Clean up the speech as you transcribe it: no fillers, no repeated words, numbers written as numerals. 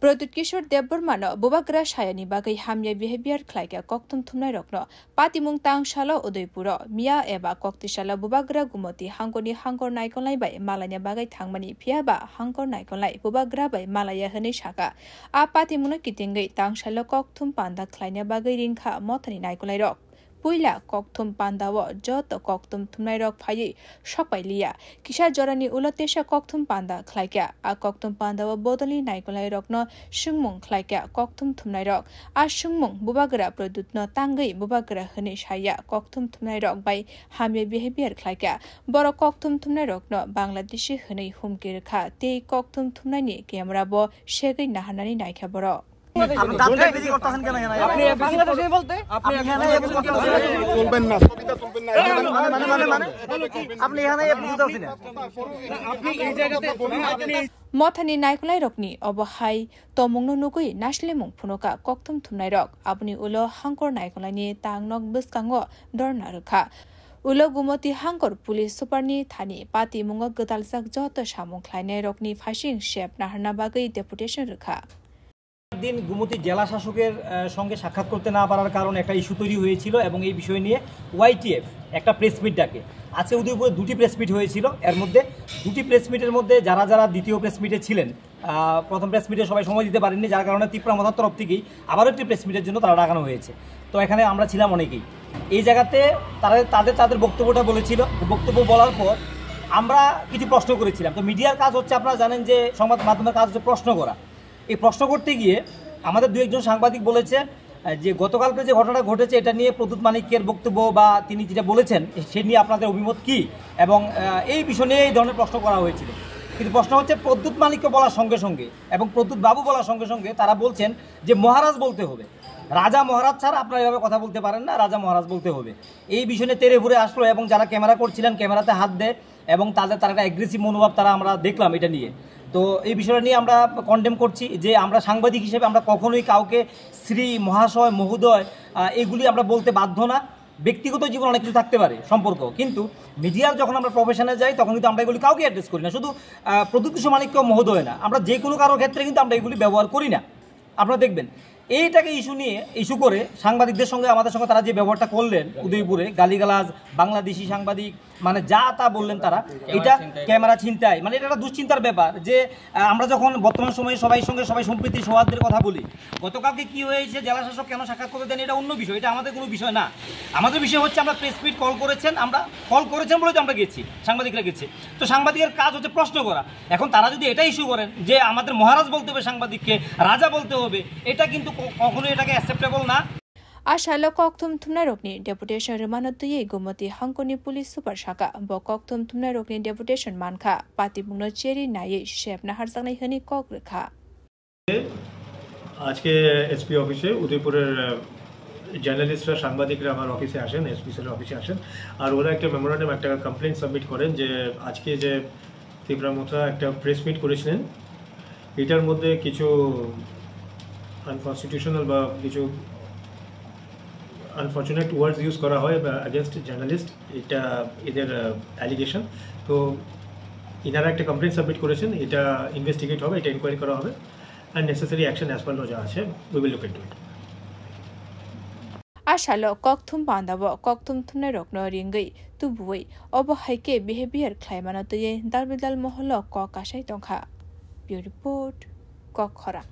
Product Kishore Debormano, Bubagra Shayani Bagai Hamya behavior Klaika, Koktum Tumna Rokno, Patimung Tang Shala Udaipuro, Mia Eba Koktishala Bubagra Gumoti, Hangoni Hangor Naikonlai by Malaya Bagai Tangmani Piaba, Hangor Naikonlai, Bubagra by Malaya Hanishaka, A Patimuna Kitingai, Tang Shala Koktum Panda, Kleina Bagai Rinka, Motani Naikonlai Rock. Puila Koktum Pandawa, Jota Koktum Tumnairok Payi, Shokpailia, Kisha Jorani Ulatesha Koktum Panda, Klaika, A Koktum Pandawa Bodoli Naikolai Rokno, Shungmung Klaika, Koktum Tumnairok, A Shungmung, Bubagra Produtno Tangai, Bubagra Hanish Haya, Koktum Tumnairok by Hamya behavior Klaika, Boro Koktum Tumnairokno, Bangladeshi Huni Humkirka, Te Koktum Tumnani, Kiamrabo, Shegai Nahanani Naikaboro. Mothani Naikolai Rokni, Obohai, Tomungno Nugui, Nashlemung Punoka, Koktum Tumnairok, Abni Ulo, Hankor Naikolani, Tangnok Buskango, Dornaruka. Ulo Gumoti Hankor Police Superni Thani, Pati Mungo Gutalsak Jota Shamung Kleine Rokni, Fashing Shep, Nahanabagi Deputation Ruka. দিন গুমতি জেলা শাসকের সঙ্গে সাক্ষাৎ করতে না পারার কারণে একটা ইস্যু তৈরি হয়েছিল এবং এই বিষয় নিয়ে ওয়াইটিএফ একটা প্রেস মিট ডাকে আজকে উদয়পুরে দুটি প্রেস মিট হয়েছিল এর মধ্যে দুটি প্রেস মিটের মধ্যে যারা যারা দ্বিতীয় প্রেস মিটে ছিলেন প্রথম প্রেস মিটে সবাই সময় দিতে পারেননি যার কারণে তীব্রমতার তরফ থেকেই আবারও একটি প্রেস মিটের জন্য তারা ডাকানো হয়েছে তো এখানে আমরা ছিলাম অনেকেই এই জায়গাতে তাদের বক্তব্যটা বলেছিল বক্তব্য বলার পর আমরা কিছু প্রশ্ন করেছিলাম তো মিডিয়ার কাজ হচ্ছে আপনারা জানেন যে সংবাদ মাধ্যমের কাজ হচ্ছে প্রশ্ন করা এই প্রশ্ন করতে গিয়ে আমাদের দুই একজন সাংবাদিক বলেছে যে গতকালকে যে ঘটনা ঘটেছে এটা নিয়ে প্রদ্যুৎ মানিকের বক্তব্য বা তিনি যেটা বলেছেন সে নিয়ে আপনাদের অভিমত কি এবং এই বিষয় নিয়ে এই ধরনের প্রশ্ন করা হয়েছিল কিন্তু প্রশ্ন হচ্ছে প্রদ্যুৎ মানিককে বলার সঙ্গে সঙ্গে এবং প্রদ্যুৎ বাবু বলার সঙ্গে সঙ্গে তারা বলছেন যে মহারাজ বলতে হবে রাজা মহারাজ ছাড়া আপনারা এভাবে কথা বলতে পারেন না রাজা মহারাজ বলতে হবে এই বিষয় নিয়ে তেড়ে ঘুরে আসলো এবং যারা ক্যামেরা করছিলেন ক্যামেরাতে হাত দেয় এবং তারা একটা অ্যাগ্রেসিভ মনোভাব তারা আমরা দেখলাম এটা নিয়ে তো এই বিষয়টা নিয়ে আমরা কন্ডেম করছি যে আমরা সাংবাদিক হিসেবে আমরা কখনোই কাউকে শ্রী মহাশয় মহোদয় এগুলি আমরা বলতে বাধ্য না ব্যক্তিগত জীবন অনেক কিছু থাকতে পারে সম্পর্ক কিন্তু মিডিয়ার যখন আমরা প্রফেশনে যাই তখন কিন্তু আমরা এগুলি কাউকে অ্যাড্রেস করি না শুধু প্রদ্যুৎ কিশোর মানিককেও মহোদয় না আমরা যে কোনো কারোর ক্ষেত্রে কিন্তু আমরা এগুলি ব্যবহার করি না আপনারা দেখবেন এইটাকে ইস্যু করে সাংবাদিকদের সঙ্গে আমাদের সঙ্গে তারা যে ব্যবহারটা করলেন উদয়পুরে গালিগালাজ বাংলাদেশি সাংবাদিক মানে যা তা বললেন তারা এটা ক্যামেরা ছিনতাই মানে এটা একটা দুশ্চিন্তার ব্যাপার যে আমরা যখন বর্তমান সময়ে সবাই সম্প্রীতি সৌহার্দ্যের কথা বলি গতকালকে কি হয়েছে জেলা শাসক কেন সাক্ষাৎ করতে দেন এটা অন্য বিষয় এটা আমাদের কোনো বিষয় না আমাদের বিষয় হচ্ছে আমরা প্রেস মিট কল করেছেন বলে তো আমরা গেছি সাংবাদিকরা গেছে তো সাংবাদিকের কাজ হচ্ছে প্রশ্ন করা এখন তারা যদি এটা ইস্যু করেন যে আমাদের মহারাজ বলতে হবে সাংবাদিককে রাজা বলতে হবে এটা কিন্তু কখনোই এটাকে অ্যাকসেপ্টেবল না Ashala Koktum Tumnarokni, Deputation Remanatuye Gumoti Hankoni Police Super Shaka, Bo Koktum Tumnarokni Deputation Manka, Pati Muno Cheri Naye, Shep Naharzani Hani Kokrika. আজকে এসপি অফিসে উদয়পুরের জার্নালিস্টরা সাংবাদিকরা আমার অফিসে আসেন এসপি স্যারের অফিসে আসেন আর ওরা একটা মেমোরান্ডাম একটা কমপ্লেইন্ট সাবমিট করেন যে আজকে যে তীব্রমতা একটা প্রেস মিট করেছিলেন এটার মধ্যে কিছু আনকনস্টিটিউশনাল বা কিছু আনফর্চুনেট ওয়ার্ডস ইউজ করা হয় অ্যাগেনস্ট জার্নালিস্ট এটা এদের অ্যালিগেশন তো ইনারা একটা কমপ্লেইন্ট সাবমিট করেছেন এটা ইনভেস্টিগেট হবে এটা ইনকোয়ারি করা হবে and necessary action as per law যা আছে we will look into it Ashalo Koktum Pandawa Koktum Tumnarokno Ringai Tubui Obo Haike behavior Klaimanatuye Darbidal Moholo Kokashai Tonka. Report Kokora.